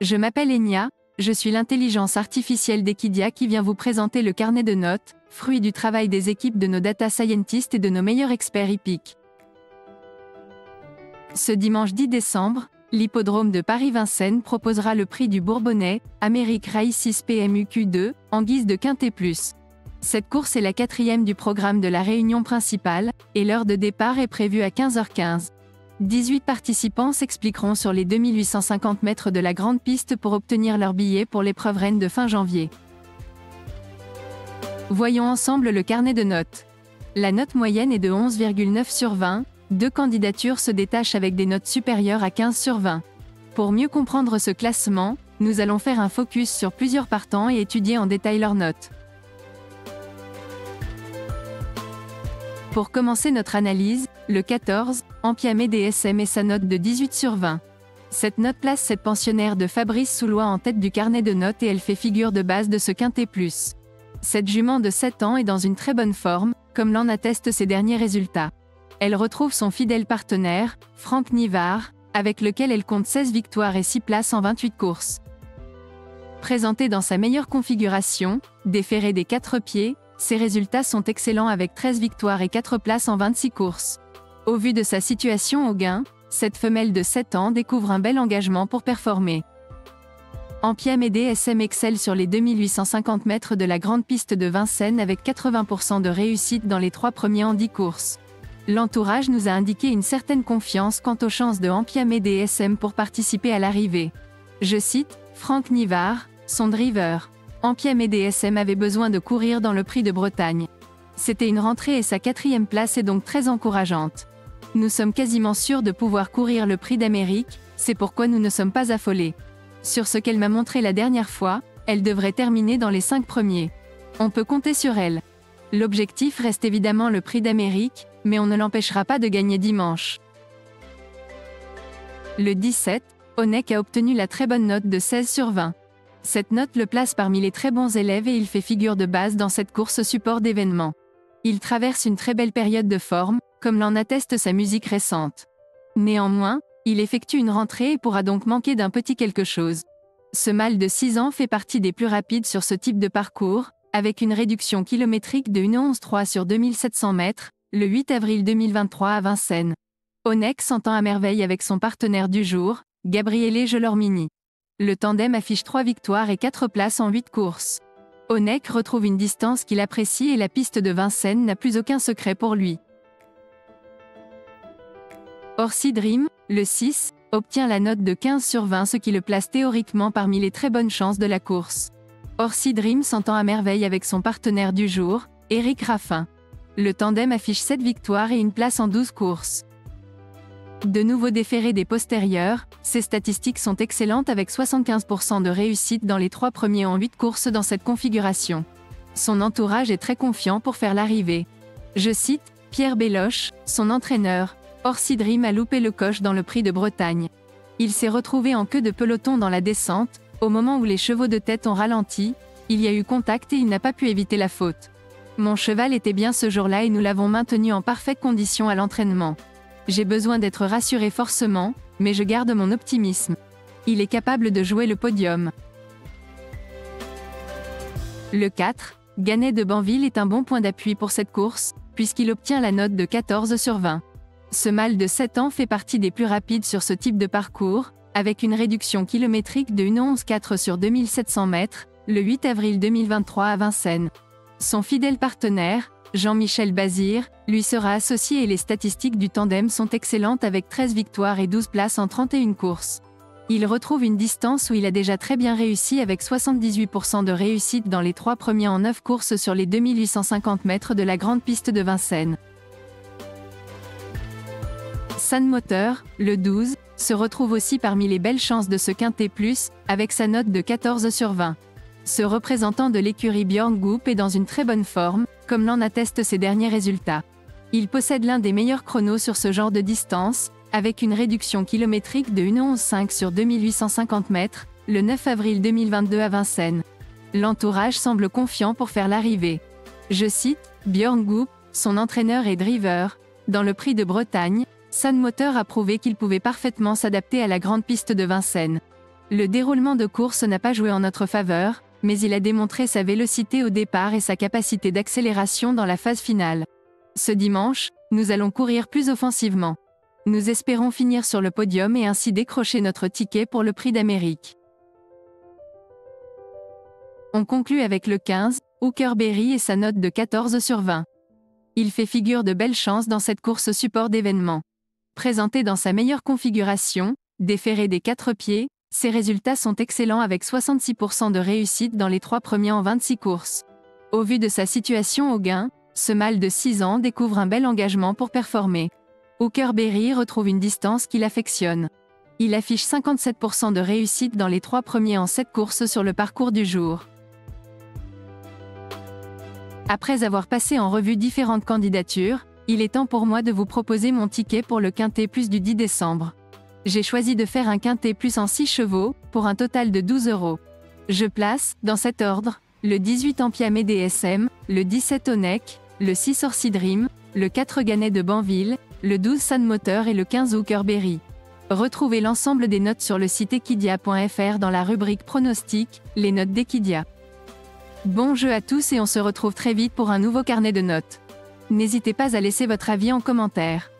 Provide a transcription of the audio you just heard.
Je m'appelle Enya, je suis l'intelligence artificielle d'Equidia qui vient vous présenter le carnet de notes, fruit du travail des équipes de nos data scientists et de nos meilleurs experts hippiques. Ce dimanche 10 décembre, l'hippodrome de Paris-Vincennes proposera le prix du Bourbonnais, Amérique Race PMUQ2, en guise de Quintet Plus. Cette course est la 4e du programme de la réunion principale, et l'heure de départ est prévue à 15h15. 18 participants s'expliqueront sur les 2850 mètres de la grande piste pour obtenir leur billet pour l'épreuve reine de fin janvier. Voyons ensemble le carnet de notes. La note moyenne est de 11,9 sur 20, deux candidatures se détachent avec des notes supérieures à 15 sur 20. Pour mieux comprendre ce classement, nous allons faire un focus sur plusieurs partants et étudier en détail leurs notes. Pour commencer notre analyse, le 14, Ampiamé DSM et sa note de 18 sur 20. Cette note place cette pensionnaire de Fabrice Soulois en tête du carnet de notes et elle fait figure de base de ce Quintet Plus. Cette jument de 7 ans est dans une très bonne forme, comme l'en attestent ses derniers résultats. Elle retrouve son fidèle partenaire, Franck Nivard, avec lequel elle compte 16 victoires et 6 places en 28 courses. Présentée dans sa meilleure configuration, déférée des 4 pieds, ses résultats sont excellents avec 13 victoires et 4 places en 26 courses. Au vu de sa situation au gain, cette femelle de 7 ans découvre un bel engagement pour performer. Ampiamé DSM excelle sur les 2850 mètres de la grande piste de Vincennes avec 80% de réussite dans les 3 premiers en 10 courses. L'entourage nous a indiqué une certaine confiance quant aux chances de Ampiamé DSM pour participer à l'arrivée. Je cite, Franck Nivard, son driver. Ampiamé DSM avait besoin de courir dans le Prix de Bretagne. C'était une rentrée et sa 4e place est donc très encourageante. Nous sommes quasiment sûrs de pouvoir courir le Prix d'Amérique, c'est pourquoi nous ne sommes pas affolés. Sur ce qu'elle m'a montré la dernière fois, elle devrait terminer dans les 5 premiers. On peut compter sur elle. L'objectif reste évidemment le Prix d'Amérique, mais on ne l'empêchera pas de gagner dimanche. Le 17, Onek a obtenu la très bonne note de 16 sur 20. Cette note le place parmi les très bons élèves et il fait figure de base dans cette course support d'événements. Il traverse une très belle période de forme, comme l'en atteste sa musique récente. Néanmoins, il effectue une rentrée et pourra donc manquer d'un petit quelque chose. Ce mâle de 6 ans fait partie des plus rapides sur ce type de parcours, avec une réduction kilométrique de 1,11,3 sur 2700 mètres, le 8 avril 2023 à Vincennes. Onek s'entend à merveille avec son partenaire du jour, Gabriele Gelormini. Le tandem affiche 3 victoires et 4 places en 8 courses. Onek retrouve une distance qu'il apprécie et la piste de Vincennes n'a plus aucun secret pour lui. Orsi Dream, le 6, obtient la note de 15 sur 20 ce qui le place théoriquement parmi les très bonnes chances de la course. Orsi Dream s'entend à merveille avec son partenaire du jour, Éric Raffin. Le tandem affiche 7 victoires et une place en 12 courses. De nouveau déféré des postérieurs, ses statistiques sont excellentes avec 75% de réussite dans les 3 premiers en 8 courses dans cette configuration. Son entourage est très confiant pour faire l'arrivée. Je cite, Pierre Belloche, son entraîneur, Orsi Dream a loupé le coche dans le Prix de Bretagne. Il s'est retrouvé en queue de peloton dans la descente, au moment où les chevaux de tête ont ralenti, il y a eu contact et il n'a pas pu éviter la faute. Mon cheval était bien ce jour-là et nous l'avons maintenu en parfaite condition à l'entraînement. J'ai besoin d'être rassuré forcément, mais je garde mon optimisme. Il est capable de jouer le podium. Le 4, Gannet de Banville est un bon point d'appui pour cette course, puisqu'il obtient la note de 14 sur 20. Ce mâle de 7 ans fait partie des plus rapides sur ce type de parcours, avec une réduction kilométrique de 1,11,4 sur 2700 mètres, le 8 avril 2023 à Vincennes. Son fidèle partenaire, Jean-Michel Bazir, lui sera associé et les statistiques du tandem sont excellentes avec 13 victoires et 12 places en 31 courses. Il retrouve une distance où il a déjà très bien réussi avec 78% de réussite dans les 3 premiers en 9 courses sur les 2850 mètres de la grande piste de Vincennes. San Moteur, le 12, se retrouve aussi parmi les belles chances de ce Quintet Plus, avec sa note de 14 sur 20. Ce représentant de l'écurie Björn Goop est dans une très bonne forme, comme l'en attestent ses derniers résultats. Il possède l'un des meilleurs chronos sur ce genre de distance, avec une réduction kilométrique de 1,11,5 sur 2850 mètres, le 9 avril 2022 à Vincennes. L'entourage semble confiant pour faire l'arrivée. Je cite, Björn Goop, son entraîneur et driver, dans le Prix de Bretagne, San Moteur a prouvé qu'il pouvait parfaitement s'adapter à la grande piste de Vincennes. Le déroulement de course n'a pas joué en notre faveur, mais il a démontré sa vélocité au départ et sa capacité d'accélération dans la phase finale. Ce dimanche, nous allons courir plus offensivement. Nous espérons finir sur le podium et ainsi décrocher notre ticket pour le Prix d'Amérique. On conclut avec le 15, Hooker Berry et sa note de 14 sur 20. Il fait figure de belle chance dans cette course support d'événements. Présenté dans sa meilleure configuration, déferré des 4 pieds, ses résultats sont excellents avec 66% de réussite dans les 3 premiers en 26 courses. Au vu de sa situation au gain, ce mâle de 6 ans découvre un bel engagement pour performer. Hooker Berry retrouve une distance qu'il affectionne. Il affiche 57% de réussite dans les 3 premiers en 7 courses sur le parcours du jour. Après avoir passé en revue différentes candidatures, il est temps pour moi de vous proposer mon ticket pour le Quintet Plus du 10 décembre. J'ai choisi de faire un Quintet Plus en 6 chevaux, pour un total de 12 €. Je place, dans cet ordre, le 18 Ampiamé DSM, le 17 Onek, le 6 Orsi Dream, le 4 Gannet de Banville, le 12 San Moteur et le 15 Hooker Berry. Retrouvez l'ensemble des notes sur le site equidia.fr dans la rubrique Pronostic, les notes d'Equidia. Bon jeu à tous et on se retrouve très vite pour un nouveau carnet de notes. N'hésitez pas à laisser votre avis en commentaire.